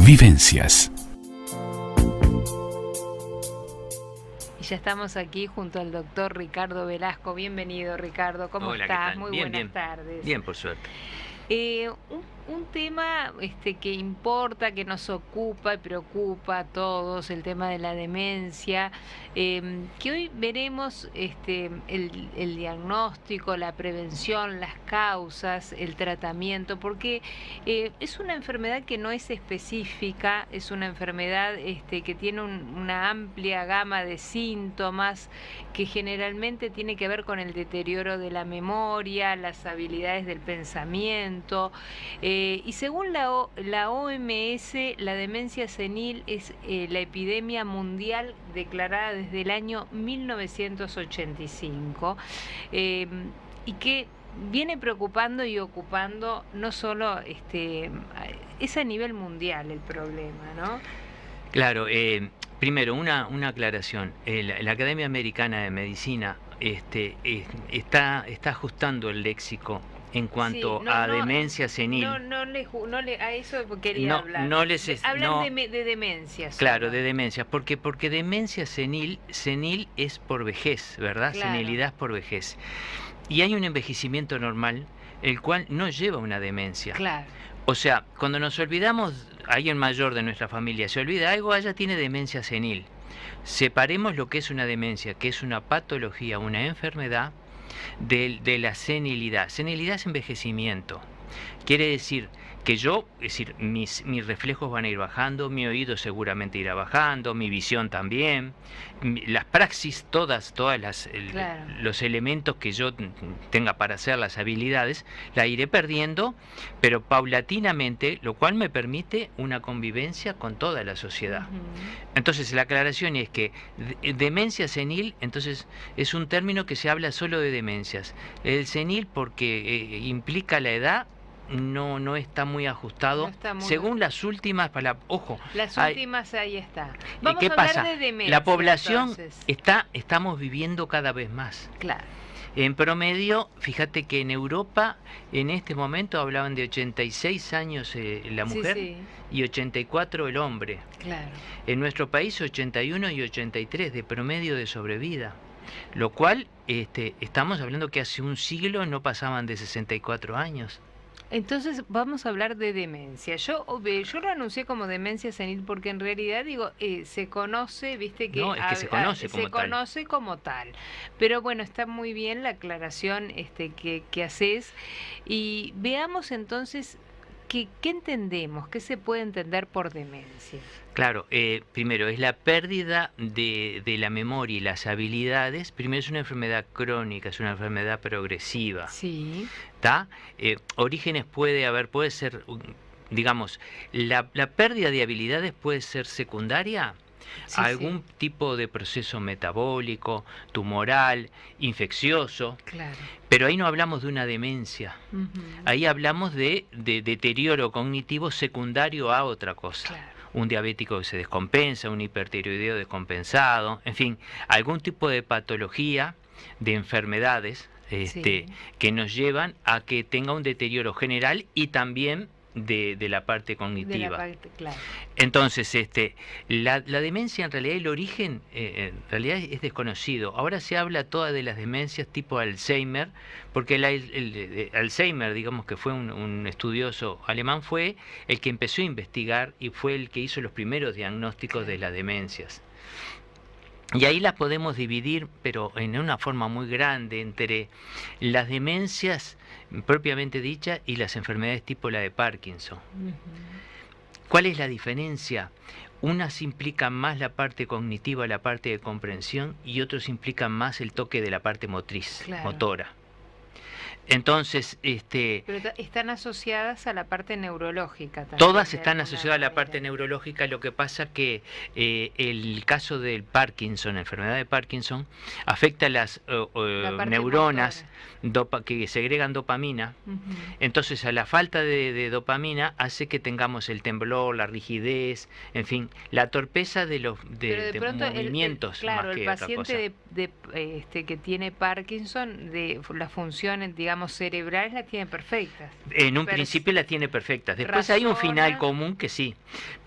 Vivencias. Y ya estamos aquí junto al doctor Ricardo Velasco. Bienvenido, Ricardo. ¿Cómo Hola, estás? ¿qué tal? Muy Bien, buenas bien. tardes. Bien, por suerte. Un tema que importa, que nos ocupa y preocupa a todos, el tema de la demencia, que hoy veremos el diagnóstico, la prevención, las causas, el tratamiento, porque es una enfermedad que no es específica, es una enfermedad que tiene una amplia gama de síntomas que generalmente tiene que ver con el deterioro de la memoria, las habilidades del pensamiento. Y según la OMS, la demencia senil es la epidemia mundial declarada desde el año 1985 y que viene preocupando y ocupando no solo es a nivel mundial el problema, ¿no? Claro, primero una aclaración. La Academia Americana de Medicina está ajustando el léxico en cuanto a demencia senil. A eso quería hablar. Hablan de demencias. Claro, de demencias, porque demencia senil es por vejez, ¿verdad? Claro. Senilidad es por vejez. Y hay un envejecimiento normal, el cual no lleva a una demencia. Claro. O sea, cuando nos olvidamos, alguien mayor de nuestra familia se olvida algo, ella tiene demencia senil. Separemos lo que es una demencia, que es una patología, una enfermedad, de la senilidad. Senilidad es envejecimiento. Quiere decir que mis reflejos van a ir bajando, mi oído seguramente irá bajando, mi visión también, las praxis, todas Claro. los elementos que yo tenga para hacer, las habilidades, la iré perdiendo, pero paulatinamente, lo cual me permite una convivencia con toda la sociedad. Entonces la aclaración es que demencia senil, entonces es un término que se habla solo de demencias. El senil porque implica la edad, no está muy ajustado, según las últimas palabras. Ojo, las últimas ahí está. Vamos ¿qué a hablar pasa? de demencia. La población entonces. estamos viviendo cada vez más. Claro. En promedio, fíjate que en Europa en este momento hablaban de 86 años la mujer, sí. Y 84 el hombre. Claro. En nuestro país 81 y 83 de promedio de sobrevida. Lo cual estamos hablando que hace un siglo no pasaban de 64 años. Entonces vamos a hablar de demencia. Yo lo anuncié como demencia senil porque en realidad se conoce, viste que no, es que se conoce como tal. Pero bueno, está muy bien la aclaración que haces y veamos entonces ¿qué entendemos? ¿Qué se puede entender por demencia? Claro, primero es la pérdida de la memoria y las habilidades. Primero es una enfermedad crónica, es una enfermedad progresiva. Sí. ¿Tá? Orígenes puede ser, digamos, la pérdida de habilidades puede ser secundaria a algún tipo de proceso metabólico, tumoral, infeccioso. Claro. Pero ahí no hablamos de una demencia. Ahí hablamos de deterioro cognitivo secundario a otra cosa. Claro. Un diabético que se descompensa, un hipertiroideo descompensado, en fin, algún tipo de patología, de enfermedades que nos llevan a que tenga un deterioro general y también de la parte cognitiva. Claro. Entonces, la demencia en realidad, el origen en realidad es desconocido. Ahora se habla toda de las demencias tipo Alzheimer, porque el Alzheimer, digamos que fue un estudioso alemán, fue el que empezó a investigar y fue el que hizo los primeros diagnósticos de las demencias. Y ahí las podemos dividir, pero en una forma muy grande, entre las demencias propiamente dichas y las enfermedades tipo la de Parkinson. ¿Cuál es la diferencia? Unas implican más la parte cognitiva, la parte de comprensión, y otros implican más el toque de la parte motriz, motora. Entonces, pero están asociadas a la parte neurológica también. Todas están asociadas a la parte neurológica, lo que pasa que el caso del Parkinson, la enfermedad de Parkinson, afecta a las neuronas que segregan dopamina. Entonces, a la falta de dopamina hace que tengamos el temblor, la rigidez, en fin, la torpeza de movimientos. Claro, el paciente que tiene Parkinson, de las funciones, digamos, digamos, cerebrales las tiene perfectas. En un principio las tiene perfectas. Después hay un final común que sí,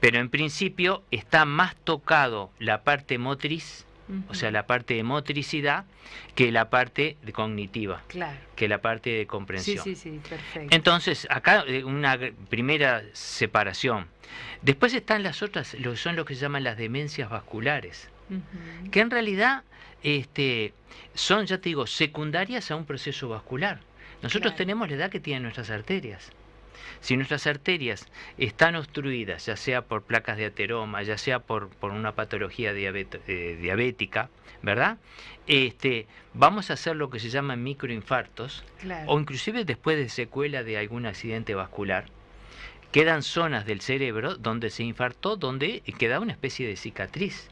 pero en principio está más tocado la parte motriz, o sea, la parte de motricidad, que la parte de cognitiva, claro, que la parte de comprensión. Sí, perfecto. Entonces, acá una primera separación. Después están las otras, son lo que se llaman las demencias vasculares, que en realidad son, ya te digo, secundarias a un proceso vascular. Nosotros tenemos la edad que tienen nuestras arterias. Si nuestras arterias están obstruidas, ya sea por placas de ateroma, ya sea por una patología diabética, ¿verdad? Vamos a hacer lo que se llaman microinfartos, o inclusive después de secuela de algún accidente vascular. Quedan zonas del cerebro donde se infartó, donde queda una especie de cicatriz,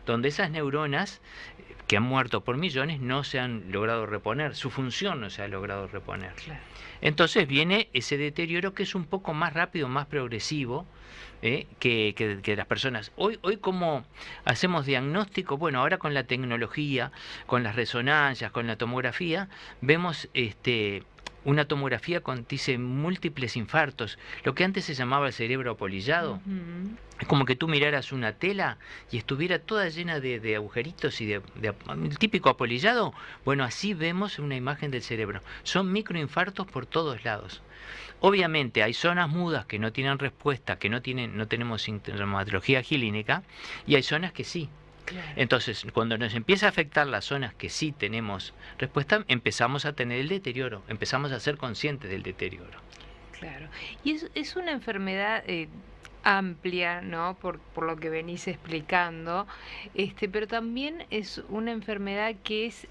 donde esas neuronas que han muerto por millones no se han logrado reponer, su función no se ha logrado reponer. Entonces viene ese deterioro que es un poco más rápido, más progresivo que las personas. Hoy ¿cómo hacemos diagnóstico? Bueno, ahora con la tecnología, con las resonancias, con la tomografía, vemos una tomografía con, dice, múltiples infartos, lo que antes se llamaba el cerebro apolillado. Es como que tú miraras una tela y estuviera toda llena de agujeritos y el típico apolillado. Bueno, así vemos una imagen del cerebro. Son microinfartos por todos lados. Obviamente hay zonas mudas que no tienen respuesta, que no tenemos sintomatología clínica, y hay zonas que sí. Entonces, cuando nos empieza a afectar las zonas que sí tenemos respuesta, empezamos a tener el deterioro, empezamos a ser conscientes del deterioro. Claro. Y es una enfermedad amplia, ¿no? Por lo que venís explicando, pero también es una enfermedad que es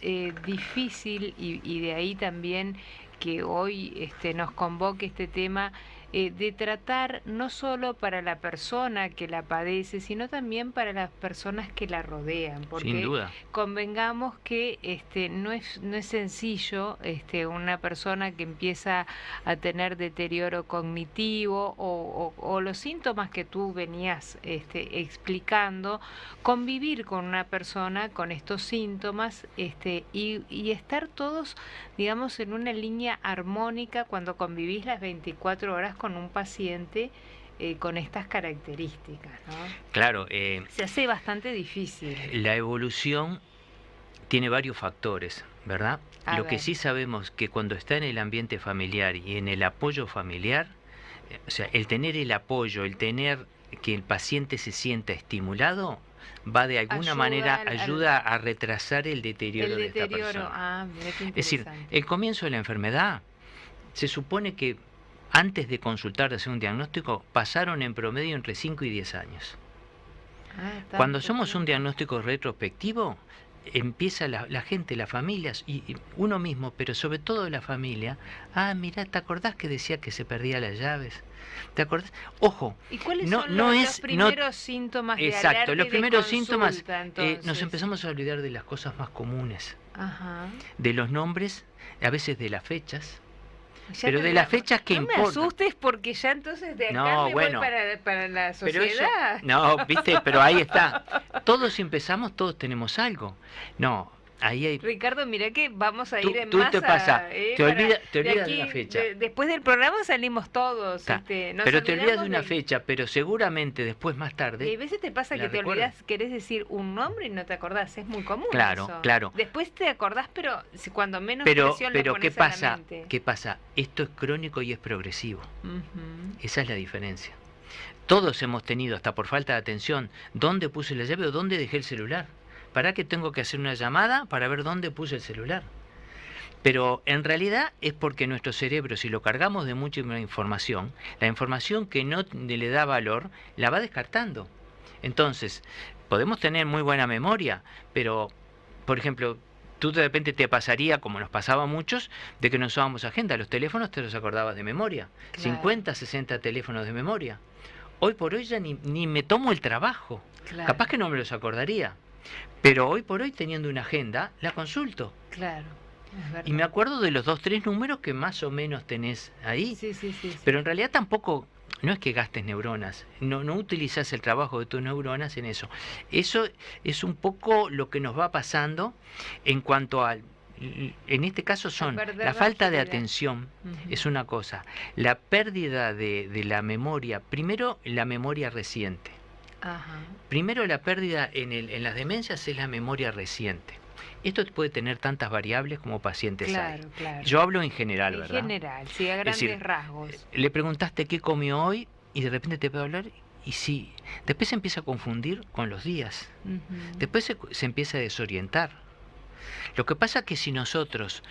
difícil y de ahí también que hoy nos convoque este tema de tratar no solo para la persona que la padece, sino también para las personas que la rodean, porque sin duda, convengamos que no es sencillo una persona que empieza a tener deterioro cognitivo o los síntomas que tú venías explicando, convivir con una persona con estos síntomas y estar todos, digamos, en una línea armónica cuando convivís las 24 horas con un paciente con estas características, ¿no? Claro. Se hace bastante difícil. La evolución tiene varios factores, ¿verdad? Lo que sí sabemos que cuando está en el ambiente familiar y en el apoyo familiar, o sea, el tener el apoyo, el tener que el paciente se sienta estimulado, va de alguna manera, ayuda a retrasar el deterioro de esta persona. Mira qué interesante. Es decir, el comienzo de la enfermedad, se supone que antes de consultar, de hacer un diagnóstico, pasaron en promedio entre 5 y 10 años. Cuando hacemos un diagnóstico retrospectivo, empieza la gente, las familias, y uno mismo, pero sobre todo la familia, mira, ¿te acordás que decía que se perdía las llaves? ¿Te acordás? Ojo, ¿y cuáles son los primeros síntomas de alerta? Exacto, los primeros síntomas, entonces? Nos empezamos a olvidar de las cosas más comunes, de los nombres, a veces de las fechas. Pero de las fechas que importan. No me asustes porque ya entonces de acá voy para la sociedad. Viste, pero ahí está. Todos empezamos, todos tenemos algo. No, ahí hay... Ricardo, mira que vamos a ir en masa. Te pasa, te olvidas de la fecha. Después del programa salimos todos. Pero te olvidas de una fecha, pero seguramente después, más tarde... Y a veces te pasa que te olvidas, querés decir un nombre y no te acordás, es muy común Claro, eso. claro. Después te acordás, pero cuando menos presión le pones a la mente. ¿Qué pasa? Esto es crónico y es progresivo. Esa es la diferencia. Todos hemos tenido, hasta por falta de atención, ¿dónde puse la llave o dónde dejé el celular? ¿Para qué tengo que hacer una llamada para ver dónde puse el celular? Pero en realidad es porque nuestro cerebro, si lo cargamos de mucha información, la información que no le da valor, la va descartando. Entonces, podemos tener muy buena memoria, pero, por ejemplo, tú de repente te pasaría, como nos pasaba a muchos, de que no usábamos agenda. Los teléfonos te los acordabas de memoria. 50, 60 teléfonos de memoria. Hoy por hoy ya ni me tomo el trabajo. Capaz que no me los acordaría. Pero hoy por hoy, teniendo una agenda, la consulto. Claro, es verdad. Y me acuerdo de los 2, 3 números que más o menos tenés ahí. Sí. Pero en realidad tampoco, no es que gastes neuronas, no utilizas el trabajo de tus neuronas en eso. Eso es un poco lo que nos va pasando en cuanto a en este caso son perder la falta de agilidad. atención, Ujú. es una cosa, la pérdida de la memoria, primero la memoria reciente. Ajá. Primero la pérdida en las demencias es la memoria reciente. Esto puede tener tantas variables como pacientes hay. Claro, claro. Yo hablo en general, En ¿verdad? general, sí, a Es grandes decir, rasgos. le preguntaste qué comió hoy y de repente te puede hablar y sí. Después se empieza a confundir con los días. Ujú. Después se empieza a desorientar. Lo que pasa es que si nosotros,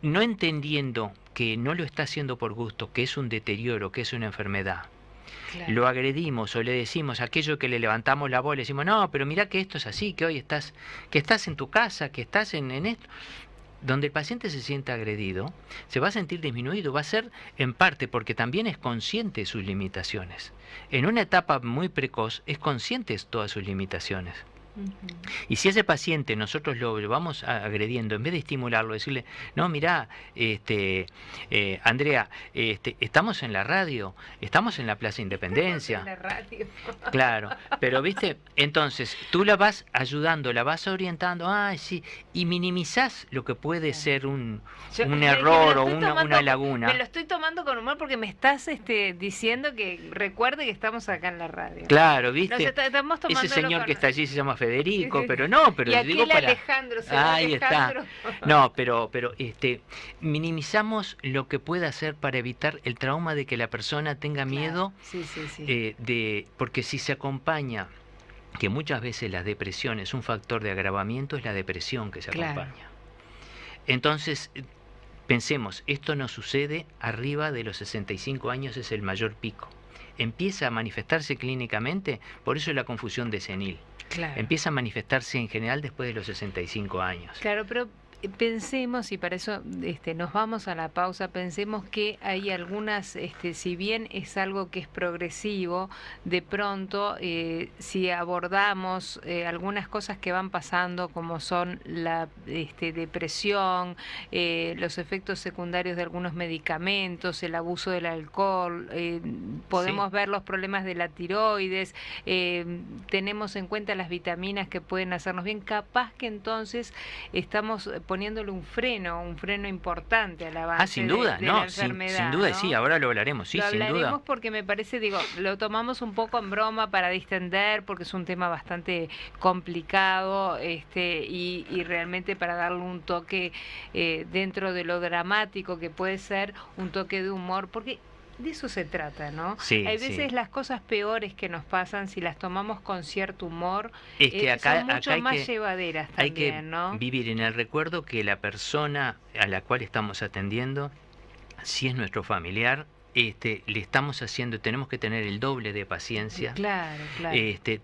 no entendiendo que no lo está haciendo por gusto, que es un deterioro, que es una enfermedad, Claro. lo agredimos o le decimos aquello que le levantamos la voz, le decimos, no, pero mira que esto es así, que hoy que estás en tu casa, que estás en esto. Donde el paciente se sienta agredido, se va a sentir disminuido, va a ser en parte porque también es consciente de sus limitaciones. En una etapa muy precoz es consciente de todas sus limitaciones. Ujú. Y si ese paciente nosotros lo vamos agrediendo, en vez de estimularlo, decirle, no, mirá, Andrea, estamos en la radio, estamos en la Plaza Independencia. En la radio. Claro, pero viste, entonces tú la vas ayudando, la vas orientando, sí, y minimizás lo que puede ser un Me lo error o estoy tomando una Me lo laguna. estoy tomando con humor porque me estás diciendo que recuerde que estamos acá en la radio. Claro, Nos viste, estamos ese tomándolo señor con... que está allí se llama Federico, pero no, pero Y aquel digo para... Alejandro, será Ahí Alejandro. está. No, pero minimizamos lo que pueda hacer para evitar el trauma de que la persona tenga miedo, Sí, sí, sí. porque si se acompaña, que muchas veces la depresión es un factor de agravamiento, es la depresión que se Claro. acompaña. Entonces, pensemos, esto no sucede arriba de los 65 años, es el mayor pico. Empieza a manifestarse clínicamente, por eso es la confusión de senil. Claro. Empieza a manifestarse en general después de los 65 años. Claro, pero pensemos, y para eso nos vamos a la pausa, pensemos que hay algunas, si bien es algo que es progresivo, de pronto, si abordamos algunas cosas que van pasando, como son la depresión, los efectos secundarios de algunos medicamentos, el abuso del alcohol, podemos ver los problemas de la tiroides, tenemos en cuenta las vitaminas que pueden hacernos bien, capaz que entonces estamos poniéndole un freno importante al avance Sin duda, de no, la enfermedad. sin duda, ¿no? sí, ahora lo hablaremos, sí, lo sin hablaremos duda. porque me parece, lo tomamos un poco en broma para distender, porque es un tema bastante complicado, y realmente para darle un toque dentro de lo dramático que puede ser, un toque de humor, porque de eso se trata, ¿no? Sí, Hay veces sí. las cosas peores que nos pasan, si las tomamos con cierto humor, Es que acá, son mucho acá más llevaderas hay también, que ¿no? vivir en el recuerdo que la persona a la cual estamos atendiendo, si es nuestro familiar, le estamos haciendo, tenemos que tener el doble de paciencia. Claro, claro.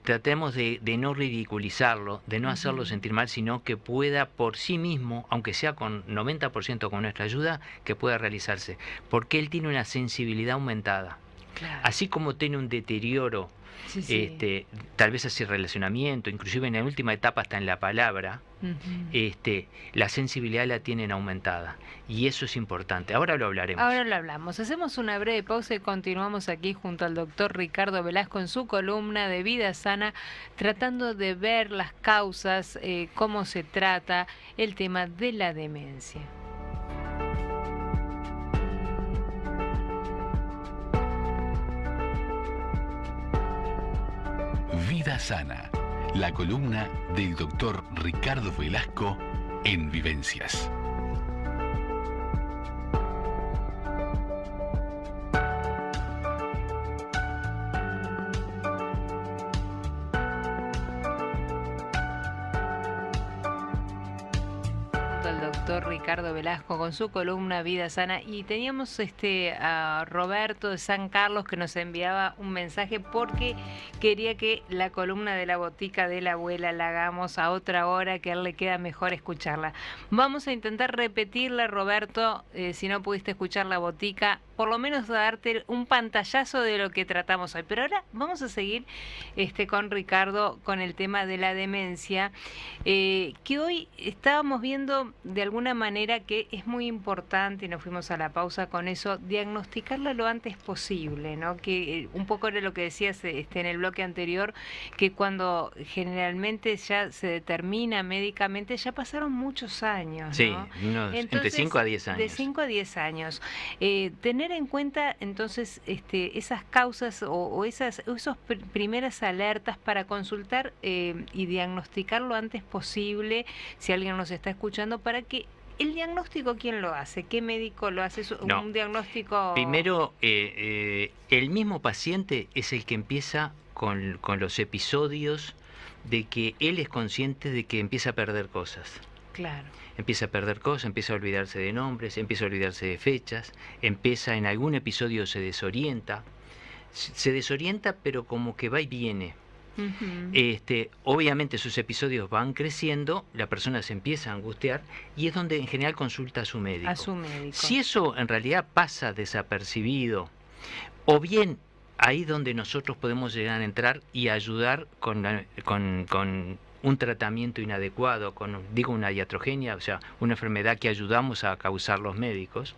Tratemos de no ridiculizarlo, de no hacerlo Ujú. sentir mal, sino que pueda por sí mismo, aunque sea con 90% con nuestra ayuda, que pueda realizarse. Porque él tiene una sensibilidad aumentada. Claro. Así como tiene un deterioro, Sí, sí. tal vez así relacionamiento, inclusive en la última etapa hasta en la palabra, Ujú. la sensibilidad la tienen aumentada. Y eso es importante. Ahora lo hablaremos. Ahora lo hablamos. Hacemos una breve pausa y continuamos aquí junto al doctor Ricardo Velasco en su columna de Vida Sana, tratando de ver las causas, cómo se trata el tema de la demencia. Vida Sana, la columna del doctor Ricardo Velasco en Vivencias. El doctor Ricardo Velasco con su columna Vida Sana, y teníamos a Roberto de San Carlos que nos enviaba un mensaje porque quería que la columna de la botica de la abuela la hagamos a otra hora, que a él le queda mejor escucharla. Vamos a intentar repetirla, Roberto, si no pudiste escuchar la botica, por lo menos darte un pantallazo de lo que tratamos hoy. Pero ahora vamos a seguir con Ricardo con el tema de la demencia, que hoy estábamos viendo de alguna manera que es muy importante, y nos fuimos a la pausa con eso, diagnosticarlo lo antes posible, ¿no? Que un poco era lo que decías en el bloque anterior, que cuando generalmente ya se determina médicamente, ya pasaron muchos años, Sí, ¿no? entre 5 a 10 años. De 5 a 10 años. Tener en cuenta entonces esas causas o esas primeras alertas para consultar y diagnosticar lo antes posible, si alguien nos está escuchando, para que el diagnóstico, ¿quién lo hace? ¿Qué médico lo hace? No. Un diagnóstico... Primero, el mismo paciente es el que empieza con los episodios de que él es consciente de que empieza a perder cosas. Claro. Empieza a perder cosas, empieza a olvidarse de nombres, empieza a olvidarse de fechas, empieza en algún episodio se desorienta, pero como que va y viene. Obviamente esos episodios van creciendo, la persona se empieza a angustiar y es donde en general consulta a su médico. A su médico. Si eso en realidad pasa desapercibido, o bien ahí donde nosotros podemos llegar a entrar y ayudar con un tratamiento inadecuado, digo una iatrogenia, o sea, una enfermedad que ayudamos a causar los médicos.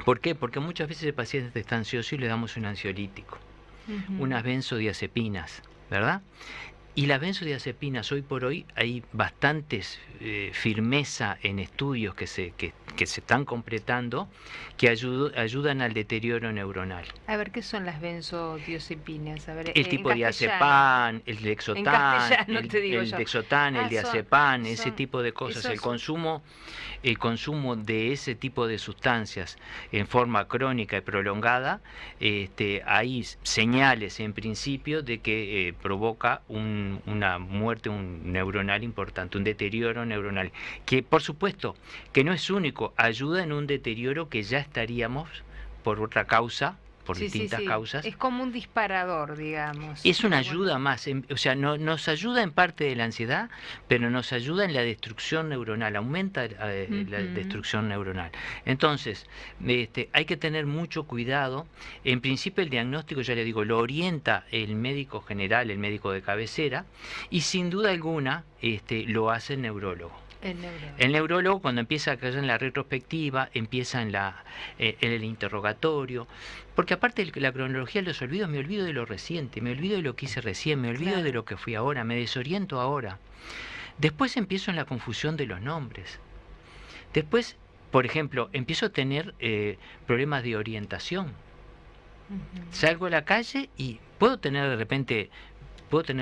¿Por qué? Porque muchas veces el paciente está ansioso y le damos un ansiolítico. Unas benzodiazepinas, ¿verdad? Y las benzodiazepinas, hoy por hoy hay bastantes firmeza en estudios que se están completando que ayudan al deterioro neuronal. A ver, ¿qué son las benzodiazepinas? A ver, el tipo diazepam, el Lexotan, el Lexotan, el diazepam, ese tipo de cosas. El consumo de ese tipo de sustancias en forma crónica y prolongada, hay señales en principio de que provoca una muerte neuronal importante, un deterioro neuronal, que por supuesto que no es único, ayuda en un deterioro que ya estaríamos por otra causa, por distintas causas. Es como un disparador, digamos. Es una ayuda más, o sea, nos ayuda en parte de la ansiedad, pero nos ayuda en la destrucción neuronal, aumenta la destrucción neuronal. Entonces, hay que tener mucho cuidado. En principio el diagnóstico, ya le digo, lo orienta el médico general, el médico de cabecera, y sin duda alguna lo hace el neurólogo. El neurólogo, cuando empieza a caer en la retrospectiva, empieza en el interrogatorio, porque aparte de la cronología de los olvidos, me olvido de lo reciente, me olvido de lo que hice recién, me olvido de lo que fui ahora, me desoriento ahora. Después empiezo en la confusión de los nombres. Después, por ejemplo, empiezo a tener problemas de orientación. Salgo a la calle y puedo tener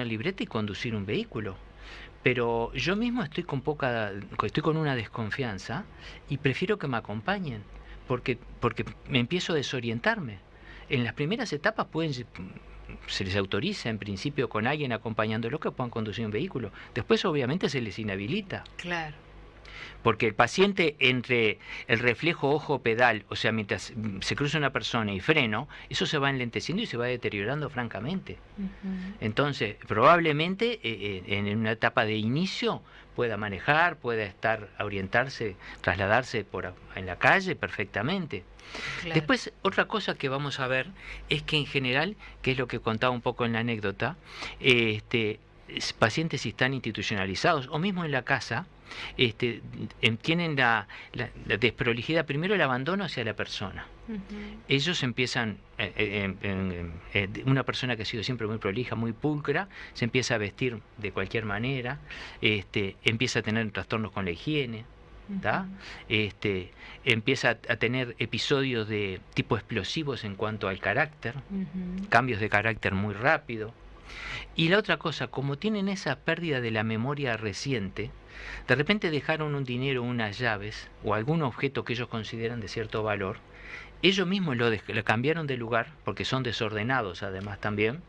libreta y conducir un vehículo. Pero yo mismo estoy con una desconfianza y prefiero que me acompañen, porque me empiezo a desorientarme. En las primeras etapas se les autoriza en principio con alguien acompañándolo que puedan conducir un vehículo. Después obviamente se les inhabilita. Claro. Porque el paciente, entre el reflejo ojo-pedal, o sea, mientras se cruza una persona y freno, eso se va enlenteciendo y se va deteriorando francamente. Entonces, probablemente en una etapa de inicio pueda manejar, pueda orientarse, trasladarse en la calle perfectamente. Claro. Después, otra cosa que vamos a ver es que en general, que es lo que contaba un poco en la anécdota, pacientes si están institucionalizados o mismo en la casa, tienen la desprolijidad, primero el abandono hacia la persona. Ellos empiezan, una persona que ha sido siempre muy prolija, muy pulcra, se empieza a vestir de cualquier manera, empieza a tener trastornos con la higiene, empieza a tener episodios de tipo explosivos en cuanto al carácter, cambios de carácter muy rápido. Y la otra cosa, como tienen esa pérdida de la memoria reciente, de repente dejaron un dinero, unas llaves o algún objeto que ellos consideran de cierto valor, ellos mismos lo cambiaron de lugar, porque son desordenados además también,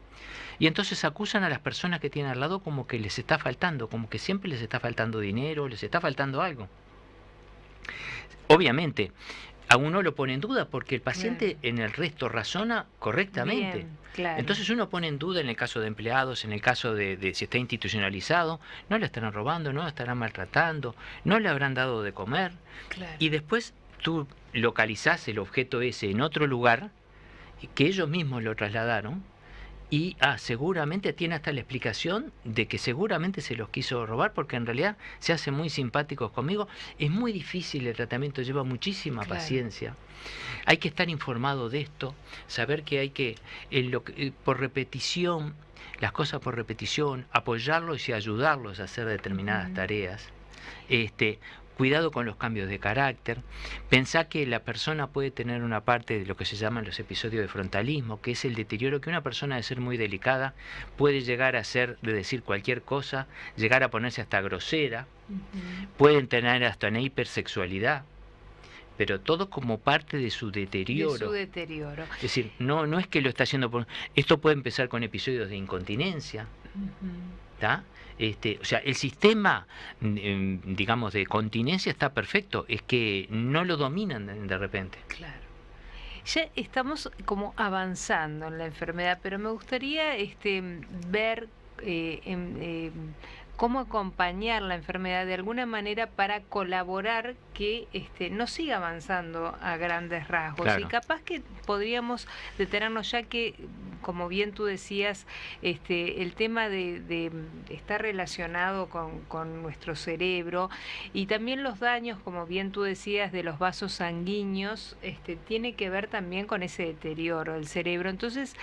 y entonces acusan a las personas que tienen al lado como que les está faltando, como que siempre les está faltando dinero, les está faltando algo. Obviamente, a uno lo pone en duda porque el paciente en el resto razona correctamente. Bien, claro. Entonces uno pone en duda en el caso de empleados, en el caso de si está institucionalizado, no le estarán robando, no le estarán maltratando, no le habrán dado de comer. Claro. Y después tú localizás el objeto ese en otro lugar, que ellos mismos lo trasladaron, Y seguramente tiene hasta la explicación de que seguramente se los quiso robar, porque en realidad se hacen muy simpáticos conmigo. Es muy difícil el tratamiento, lleva muchísima paciencia. Hay que estar informado de esto, saber que hay que, por repetición, las cosas por repetición, apoyarlos y ayudarlos a hacer determinadas tareas. Cuidado con los cambios de carácter. Pensá que la persona puede tener una parte de lo que se llaman los episodios de frontalismo, que es el deterioro que una persona, de ser muy delicada, puede llegar a ser, de decir cualquier cosa, llegar a ponerse hasta grosera, pueden tener hasta una hipersexualidad, pero todo como parte de su deterioro. De su deterioro. Es decir, no es que lo está haciendo por... Esto puede empezar con episodios de incontinencia, ¿está? O sea, el sistema, digamos, de continencia está perfecto, es que no lo dominan de repente. Claro. Ya estamos como avanzando en la enfermedad, pero me gustaría ver cómo acompañar la enfermedad de alguna manera para colaborar que no siga avanzando a grandes rasgos. Claro. Y capaz que podríamos detenernos, ya que, como bien tú decías, el tema de está relacionado con nuestro cerebro, y también los daños, como bien tú decías, de los vasos sanguíneos, tiene que ver también con ese deterioro del cerebro. Entonces,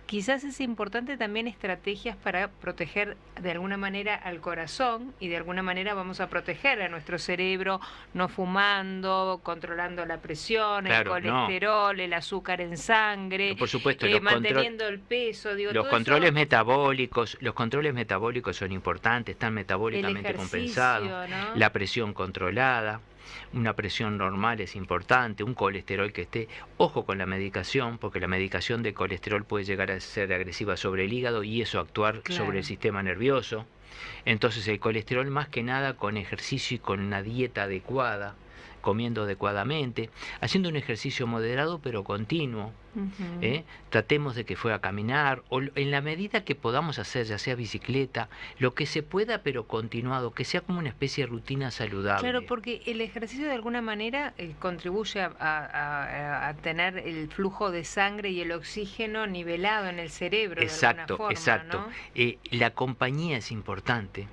quizás es importante también estrategias para proteger de alguna manera al corazón, y de alguna manera vamos a proteger a nuestro cerebro, no fumando, controlando la presión, Claro, el colesterol, el azúcar en sangre, por supuesto, manteniendo el peso. Digo, los todo controles eso, metabólicos son importantes, están metabólicamente el ejercicio, compensados, ¿no? la presión controlada. Una presión normal es importante, un colesterol que esté... Ojo con la medicación, porque la medicación de colesterol puede llegar a ser agresiva sobre el hígado y eso actuar sobre el sistema nervioso. Entonces el colesterol, más que nada, con ejercicio y con una dieta adecuada, comiendo adecuadamente, haciendo un ejercicio moderado pero continuo. Tratemos de que fuera a caminar, o en la medida que podamos hacer, ya sea bicicleta, lo que se pueda pero continuado, que sea como una especie de rutina saludable. Claro, porque el ejercicio de alguna manera contribuye a tener el flujo de sangre y el oxígeno nivelado en el cerebro. Exacto, de alguna forma, exacto. ¿no? La compañía es importante.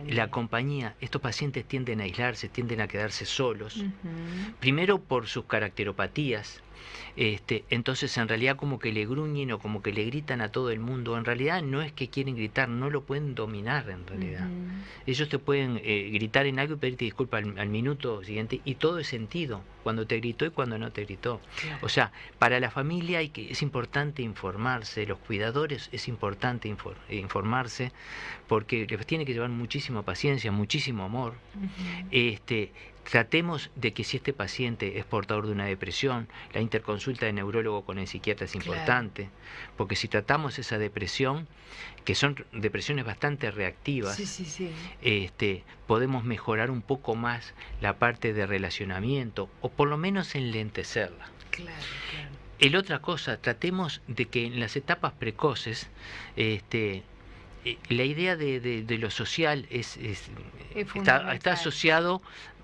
La compañía, estos pacientes tienden a aislarse, tienden a quedarse solos, primero por sus caracteropatías. Entonces en realidad como que le gruñen o como que le gritan a todo el mundo. En realidad no es que quieren gritar, no lo pueden dominar en realidad. Ellos te pueden gritar en algo y pedirte disculpas al minuto siguiente, y todo es sentido, cuando te gritó y cuando no te gritó. Claro. O sea, para la familia es importante informarse, los cuidadores es importante informarse, porque les tiene que llevar muchísima paciencia, muchísimo amor. Tratemos de que si este paciente es portador de una depresión, la interconsulta de neurólogo con el psiquiatra es importante, porque si tratamos esa depresión, que son depresiones bastante reactivas, podemos mejorar un poco más la parte de relacionamiento, o por lo menos enlentecerla. El otra cosa, tratemos de que en las etapas precoces, la idea de lo social está asociado.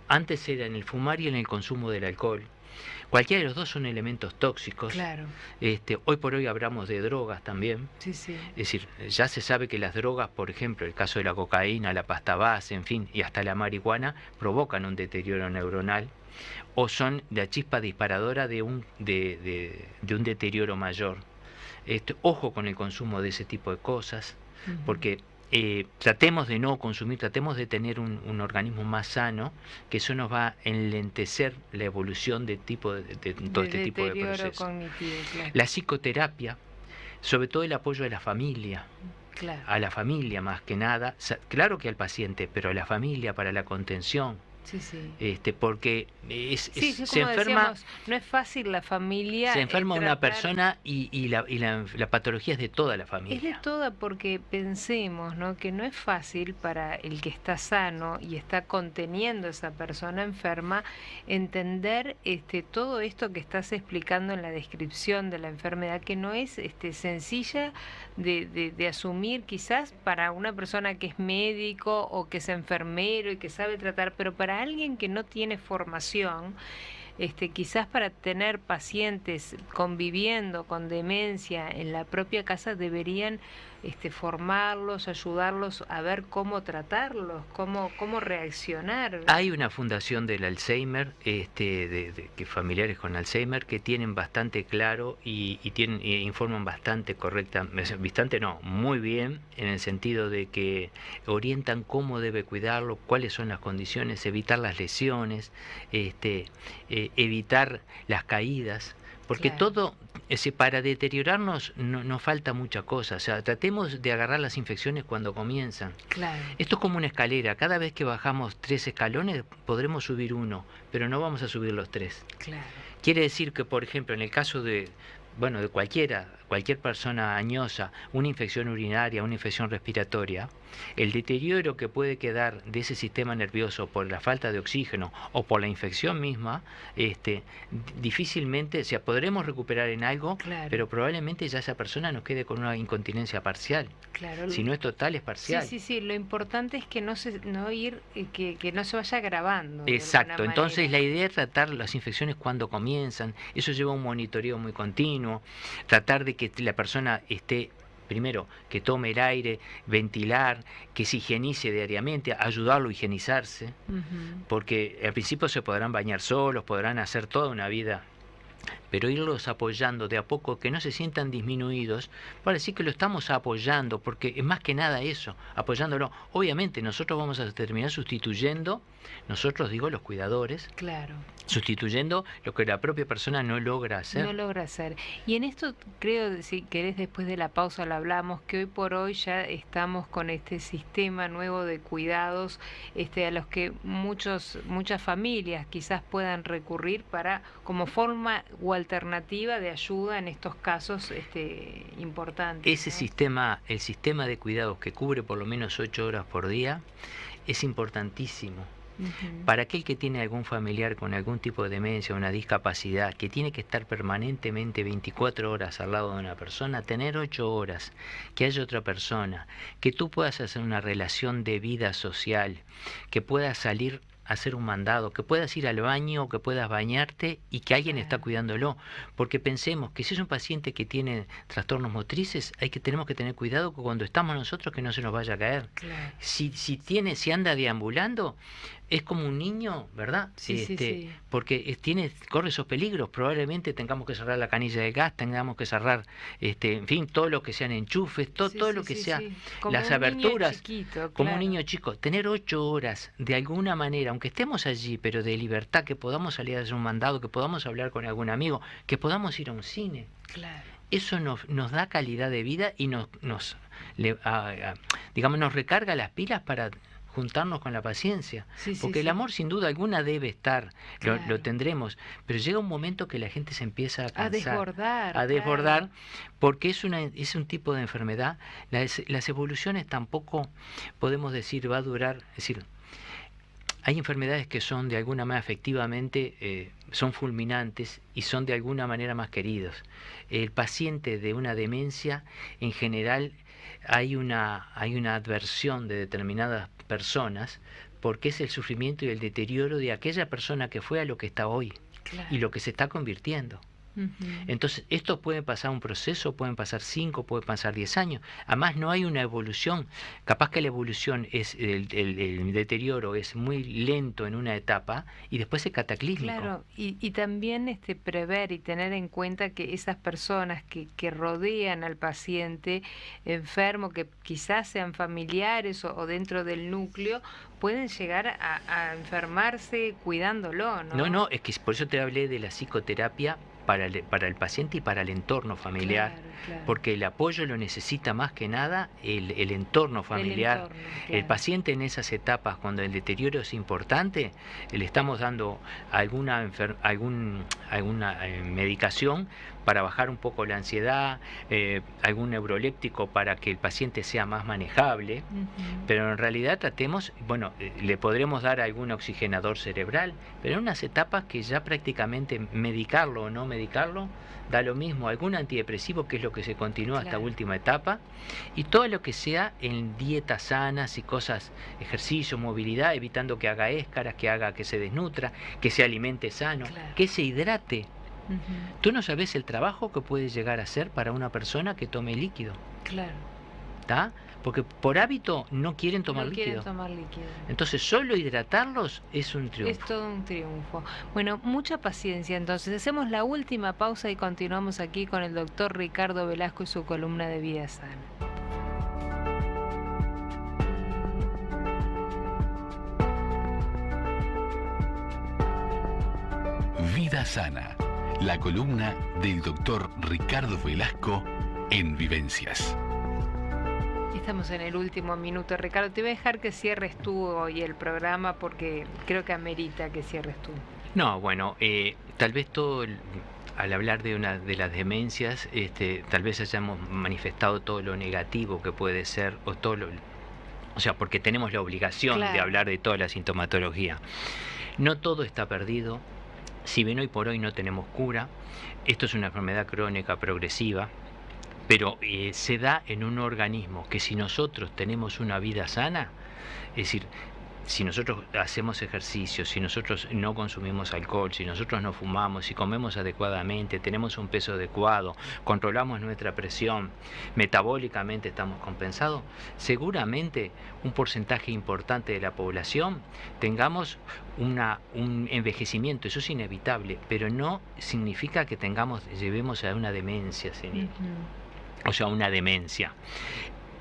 Antes era en el fumar y en el consumo del alcohol. Cualquiera de los dos son elementos tóxicos. Claro. Hoy por hoy hablamos de drogas también. Es decir, ya se sabe que las drogas, por ejemplo, el caso de la cocaína, la pasta base, en fin, y hasta la marihuana, provocan un deterioro neuronal, o son la chispa disparadora de un deterioro mayor. Ojo con el consumo de ese tipo de cosas, porque tratemos de no consumir, tratemos de tener un organismo más sano, que eso nos va a enlentecer la evolución de todo este tipo de procesos. La psicoterapia, sobre todo el apoyo de la familia, a la familia más que nada, claro que al paciente, pero a la familia para la contención. Porque se enferma, decíamos, no es fácil la familia. Se enferma una persona y la patología es de toda la familia. Es de toda, porque pensemos, ¿no?, que no es fácil para el que está sano y está conteniendo a esa persona enferma entender todo esto que estás explicando en la descripción de la enfermedad, que no es sencilla de asumir quizás para una persona que es médico o que es enfermero y que sabe tratar, pero para alguien que no tiene formación, quizás para tener pacientes conviviendo con demencia en la propia casa deberían formarlos, ayudarlos a ver cómo tratarlos, cómo reaccionar. Hay una fundación del Alzheimer, que familiares con Alzheimer, que tienen bastante claro y informan bastante muy bien, en el sentido de que orientan cómo debe cuidarlo, cuáles son las condiciones, evitar las lesiones, evitar las caídas. Porque Claro. todo, para deteriorarnos no falta mucha cosa. O sea, tratemos de agarrar las infecciones cuando comienzan. Claro. Esto es como una escalera. Cada vez que bajamos 3 escalones podremos subir uno, pero no vamos a subir los 3. Claro. Quiere decir que, por ejemplo, en el caso de cualquier persona añosa, una infección urinaria, una infección respiratoria, el deterioro que puede quedar de ese sistema nervioso por la falta de oxígeno o por la infección misma, difícilmente, o sea, podremos recuperar en algo, Claro. pero probablemente ya esa persona nos quede con una incontinencia parcial. Claro. Si no es total, es parcial. Sí, lo importante es que no se vaya agravando. de Exacto, alguna entonces manera. la idea es tratar las infecciones cuando comienzan, eso lleva a un monitoreo muy continuo, tratar de que la persona esté, primero, que tome el aire, ventilar, que se higienice diariamente, ayudarlo a higienizarse, Ujú. porque al principio se podrán bañar solos, podrán hacer toda una vida, pero irlos apoyando de a poco, que no se sientan disminuidos, para decir que lo estamos apoyando, porque es más que nada eso, apoyándolo. Obviamente nosotros vamos a terminar sustituyendo, nosotros digo los cuidadores, Claro. sustituyendo lo que la propia persona no logra hacer. No logra hacer. Y en esto creo, si querés después de la pausa lo hablamos, que hoy por hoy ya estamos con este sistema nuevo de cuidados a los que muchas familias quizás puedan recurrir para como forma o alternativa de ayuda en estos casos importantes. Ese ¿no? sistema, el sistema de cuidados que cubre por lo menos 8 horas por día, es importantísimo. Ujú. Para aquel que tiene algún familiar con algún tipo de demencia o una discapacidad, que tiene que estar permanentemente 24 horas al lado de una persona, tener 8 horas, que haya otra persona, que tú puedas hacer una relación de vida social, que puedas salir a hacer un mandado, que puedas ir al baño, que puedas bañarte y que alguien está cuidándolo. Porque pensemos que si es un paciente que tiene trastornos motrices, tenemos que tener cuidado cuando estamos nosotros que no se nos vaya a caer. Claro. Si anda deambulando, es como un niño, ¿verdad? Sí. Porque corre esos peligros. Probablemente tengamos que cerrar la canilla de gas, tengamos que cerrar, en fin, todo lo que sean enchufes, todo lo que sea, Como las un aberturas, niño chiquito, como un claro. niño chico. Tener 8 horas, de alguna manera, aunque estemos allí, pero de libertad, que podamos salir a hacer un mandado, que podamos hablar con algún amigo, que podamos ir a un cine. Claro. Eso nos da calidad de vida y nos recarga las pilas para juntarnos con la paciencia, porque el amor sin duda alguna debe estar, Claro. lo tendremos, pero llega un momento que la gente se empieza a cansar, A desbordar, porque es un tipo de enfermedad. Las evoluciones tampoco podemos decir va a durar, es decir, hay enfermedades que son de alguna manera efectivamente son fulminantes y son de alguna manera más queridos. El paciente de una demencia, en general, hay una adversión de determinadas personas porque es el sufrimiento y el deterioro de aquella persona que fue a lo que está hoy Claro. y lo que se está convirtiendo. Ujú. Entonces, esto puede pasar un proceso, pueden pasar 5, puede pasar 10 años. Además, no hay una evolución. Capaz que la evolución el deterioro es muy lento en una etapa y después es cataclísmico. Claro, y también prever y tener en cuenta que esas personas que rodean al paciente enfermo, que quizás sean familiares o dentro del núcleo, pueden llegar a enfermarse cuidándolo, ¿no? No, es que por eso te hablé de la psicoterapia para el paciente y para el entorno familiar, Claro. porque el apoyo lo necesita más que nada el entorno familiar. entorno, El claro. paciente en esas etapas, cuando el deterioro es importante, le estamos dando alguna medicación para bajar un poco la ansiedad, algún neuroléptico para que el paciente sea más manejable, Ujú. pero en realidad le podremos dar algún oxigenador cerebral, pero en unas etapas que ya prácticamente medicarlo o no medicarlo, da lo mismo algún antidepresivo, que es lo que se continúa hasta Claro. última etapa, y todo lo que sea en dietas sanas y cosas, ejercicio, movilidad, evitando que haga escaras, que haga que se desnutra, que se alimente sano, Claro. que se hidrate. Ujú. Tú no sabes el trabajo que puede llegar a ser para una persona que tome líquido, Claro. ¿está? Porque por hábito no quieren tomar No líquido. quieren tomar líquido. Entonces solo hidratarlos es un Es triunfo. todo un triunfo. Bueno, mucha paciencia. Entonces, hacemos la última pausa y continuamos aquí con el doctor Ricardo Velasco y su columna de Vida Sana. Vida Sana, la columna del doctor Ricardo Velasco en Vivencias. Estamos en el último minuto. Ricardo, te voy a dejar que cierres tú hoy el programa porque creo que amerita que cierres tú. No, bueno, tal vez al hablar de una de las demencias, tal vez hayamos manifestado todo lo negativo que puede ser, o sea, porque tenemos la obligación de Claro. hablar de toda la sintomatología. No todo está perdido, si bien hoy por hoy no tenemos cura, esto es una enfermedad crónica progresiva, pero se da en un organismo que si nosotros tenemos una vida sana, es decir, si nosotros hacemos ejercicio, si nosotros no consumimos alcohol, si nosotros no fumamos, si comemos adecuadamente, tenemos un peso adecuado, controlamos nuestra presión, metabólicamente estamos compensados, seguramente un porcentaje importante de la población tengamos un envejecimiento. Eso es inevitable, pero no significa que llevemos a una demencia senil. Ujú. O sea, una demencia.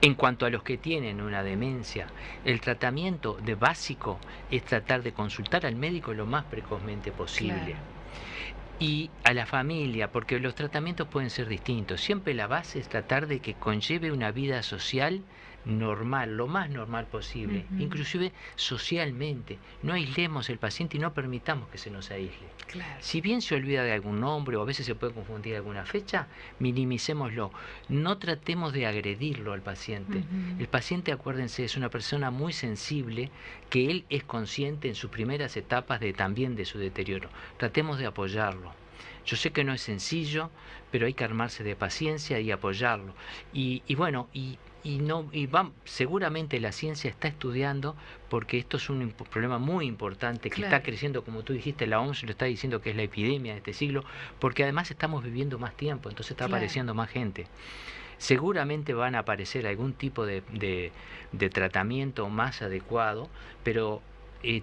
En cuanto a los que tienen una demencia, el tratamiento básico es tratar de consultar al médico lo más precozmente posible. Claro. Y a la familia, porque los tratamientos pueden ser distintos. Siempre la base es tratar de que conlleve una vida social normal, lo más normal posible, Ujú. inclusive socialmente. No aislemos al paciente y no permitamos que se nos aísle. Claro. Si bien se olvida de algún nombre o a veces se puede confundir alguna fecha, minimicémoslo. No tratemos de agredirlo al paciente. Ujú. El paciente, acuérdense, es una persona muy sensible, que él es consciente en sus primeras etapas también de su deterioro. Tratemos de apoyarlo. Yo sé que no es sencillo, pero hay que armarse de paciencia y apoyarlo. Seguramente la ciencia está estudiando, porque esto es un problema muy importante que Claro. está creciendo, como tú dijiste, la OMS lo está diciendo que es la epidemia de este siglo, porque además estamos viviendo más tiempo, entonces está Claro. apareciendo más gente. Seguramente van a aparecer algún tipo de tratamiento más adecuado, pero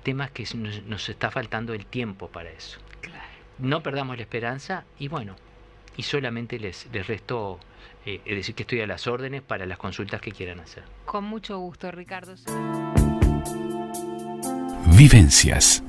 temas que nos está faltando el tiempo para eso. Claro. No perdamos la esperanza y solamente les resto decir que estoy a las órdenes para las consultas que quieran hacer. Con mucho gusto, Ricardo. Vivencias.